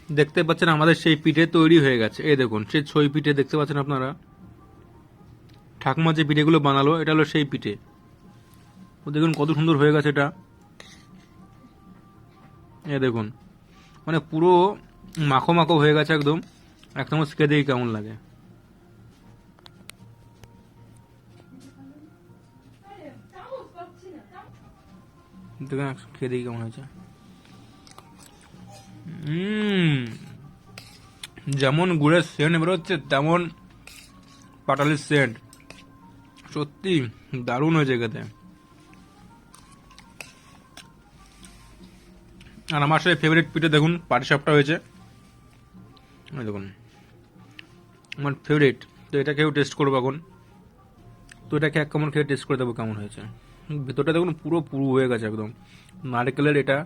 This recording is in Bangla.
দেখতে পাচ্ছেন আমাদের সেই পিঠে তৈরি হয়ে গেছে। এই দেখুন সেই ছই পিঠে দেখতে পাচ্ছেন আপনারা। ঠাকুমা যে পিঠেগুলো বানালো এটা হলো সেই পিঠে। ও দেখুন কত সুন্দর হয়ে গেছে এটা। এই দেখুন মানে পুরো মাখো মাখো হয়ে গেছে একদম। এক চামচ খেয়ে দেখি কেমন লাগে। দেখুন খেয়ে দেখি কেমন হয়েছে। যেমন গুড়ের সেন্ট বেরোচ্ছে তেমন পাটালির সেন্ট। সত্যি দারুণ হয়েছে খেতে। আর আমার সেই ফেভারিট পিঠে দেখুন পাটিসাপটা হয়েছে। দেখুন আমার ফেভারিট। তো এটা কেউ টেস্ট করবো এখন। তো এটাকে এক কেমন খেয়ে টেস্ট করে দেবো কেমন হয়েছে। ভেতরটা দেখুন পুরো পুরো হয়ে গেছে একদম নারকেলের এটা।